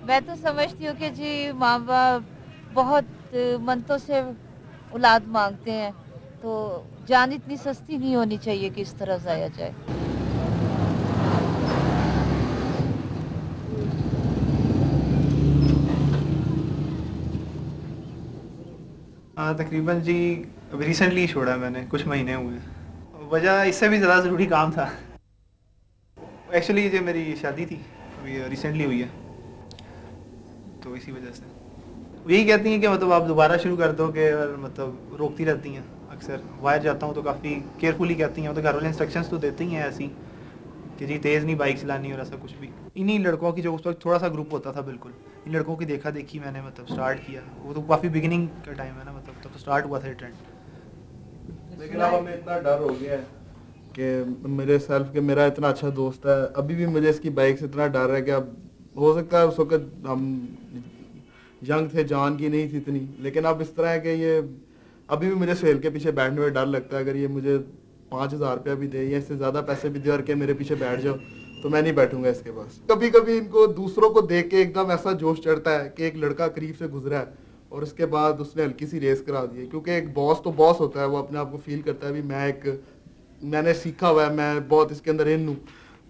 मैं तो समझती हूँ कि जी माँ बाप बहुत मन्नतों से औलाद मांगते हैं, तो जान इतनी सस्ती नहीं होनी चाहिए कि इस तरह ज़ाया जाए। हाँ, तकरीबन जी अभी रिसेंटली छोड़ा है मैंने, कुछ महीने हुए हैं। वजह इससे भी ज़्यादा ज़रूरी काम था। एक्चुअली जो मेरी शादी थी अभी रिसेंटली हुई है, तो इसी वजह से यही कहती हैं कि मतलब आप दोबारा शुरू कर दो कि मतलब रोकती रहती हैं। अक्सर बाहर जाता हूँ तो काफ़ी केयरफुली कहती हैं, तो घर वाले इंस्ट्रक्शंस तो देते ही हैं ऐसी कि जी तेज़ नहीं बाइक चलानी और ऐसा कुछ भी। इन्हीं लड़कों की जो उस वक्त थोड़ा सा ग्रुप होता था, बिल्कुल इन लड़कों की देखा देखी मैंने मतलब स्टार्ट किया। वो तो काफ़ी बिगिनिंग का टाइम है ना, मतलब तब तो स्टार्ट हुआ था ये ट्रेंड। लेकिन अब हमें इतना डर हो गया है कि मेरे सेल्फ के मेरा इतना अच्छा दोस्त है, अभी भी मुझे इसकी बाइक से इतना डर है कि अब हो सकता है उस वक्त हम यंग थे, जान की नहीं थी इतनी, लेकिन अब इस तरह है कि ये अभी भी मुझे सेल के पीछे बैठने में डर लगता है। अगर ये मुझे 5,000 रुपया भी दे या इससे ज़्यादा पैसे भी दे और के मेरे पीछे बैठ जाओ तो मैं नहीं बैठूंगा इसके पास। कभी कभी इनको दूसरों को देख के एकदम ऐसा जोश चढ़ता है कि एक लड़का करीब से गुजरा है और उसके बाद उसने हल्की सी रेस करा दी है, क्योंकि एक बॉस तो बॉस होता है, वो अपने आप को फील करता है भी मैंने सीखा हुआ है, मैं बहुत इसके अंदर इन हूँ।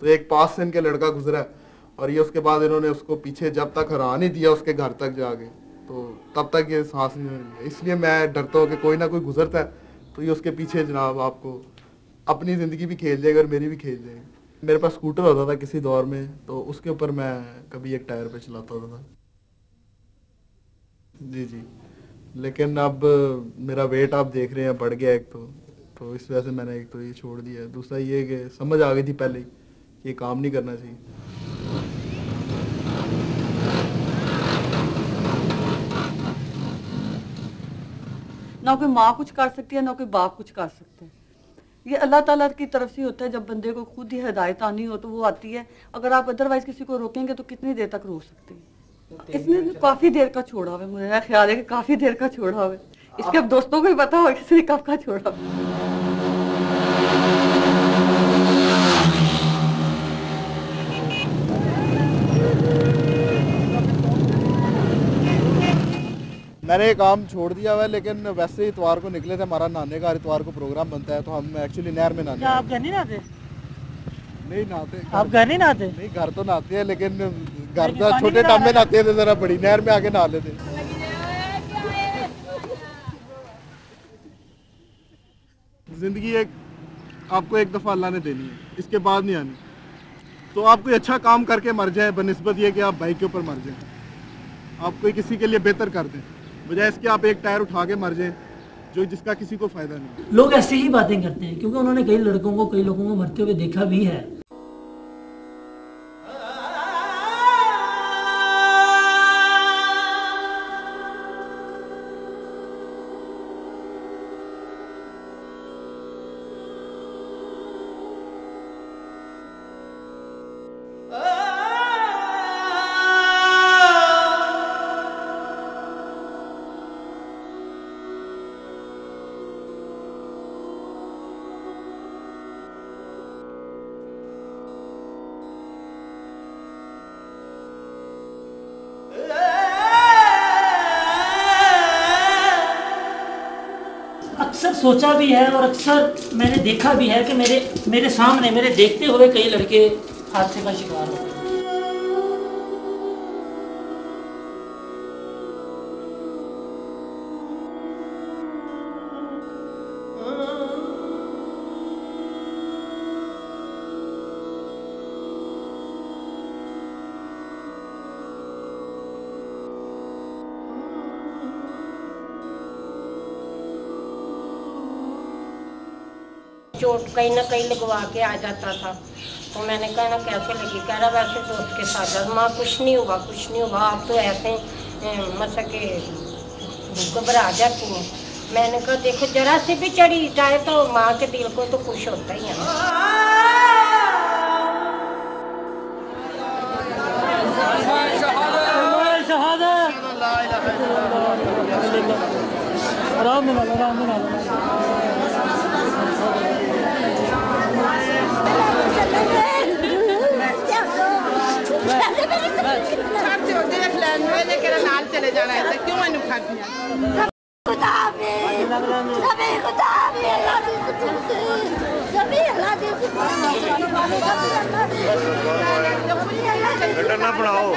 तो एक पास से इनके लड़का गुजरा है और ये उसके बाद इन्होंने उसको पीछे जब तक हरा नहीं दिया उसके घर तक जाके, तो तब तक ये सांस नहीं ले रही है। इसलिए मैं डरता हूँ कि कोई ना कोई गुजरता है तो ये उसके पीछे जनाब आपको अपनी ज़िंदगी भी खेल जाएगा और मेरी भी खेल जाएगी। मेरे पास स्कूटर होता था किसी दौर में, तो उसके ऊपर मैं कभी एक टायर पे चलाता होता था। जी जी, लेकिन अब मेरा वेट आप देख रहे हैं बढ़ गया एक तो इस वजह से मैंने एक तो ये छोड़ दिया है। दूसरा ये कि समझ आ गई थी पहले ही कि ये काम नहीं करना चाहिए। ना कोई माँ कुछ कर सकती है ना कोई बाप कुछ कर सकते हैं, ये अल्लाह ताला की तरफ से होता है। जब बंदे को खुद ही हिदायत आनी हो तो वो आती है, अगर आप अदरवाइज किसी को रोकेंगे तो कितनी देर तक रोक सकते हैं। इसने काफी देर का छोड़ा हुआ है, मुझे ख्याल है कि काफी देर का छोड़ा हुआ है। इसके अब दोस्तों को भी पता हो किसी ने कब का छोड़ा। मैंने ये काम छोड़ दिया हुआ है, लेकिन वैसे ही इतवार को निकले थे, हमारा नहाने का इतवार को प्रोग्राम बनता है, तो हम एक्चुअली नहर में नहाते। आप घर नहीं नहाते? नहीं नहाते। आप घर नहीं नहाते? नहीं, घर तो नहाते हैं, लेकिन घर का छोटे टाइम में नहाते थे, जरा बड़ी नहर में आके नहा लेते। जिंदगी आपको एक दफा अल्लाह ने देनी है, इसके बाद नहीं आनी। तो आप कोई अच्छा काम करके मर जाए बनिस्बत ये कि आप बाइक के ऊपर मर जाए, आप कोई किसी के लिए बेहतर कर दें, बजाय इसके आप एक टायर उठा के मर जाए जिसका किसी को फायदा नहीं। लोग ऐसे ही बातें करते हैं क्योंकि उन्होंने कई लोगों को मरते हुए देखा भी है। अक्सर सोचा भी है और अक्सर मैंने देखा भी है कि मेरे सामने मेरे देखते हुए कई लड़के हादसे का शिकार होते हैं। चोट कहीं ना कहीं लगवा के आ जाता था, तो मैंने कहा ना कैसे लगी, कह रहा वैसे दोस्त के साथ। माँ कुछ नहीं हुआ, कुछ नहीं हुआ, आप तो ऐसे मसा के घबरा जाती हैं। मैंने कहा देखो जरा से भी चढ़ी जाए तो माँ के दिल को तो खुश होता ही है। मैंने कहा नाल चले जाना है तो क्यों मैंने खातियां खुदा हाफिज सभी खुदा हाफिज अल्लाह दी कसम सभी अल्लाह दी कसम बेटा ना पढ़ाओ।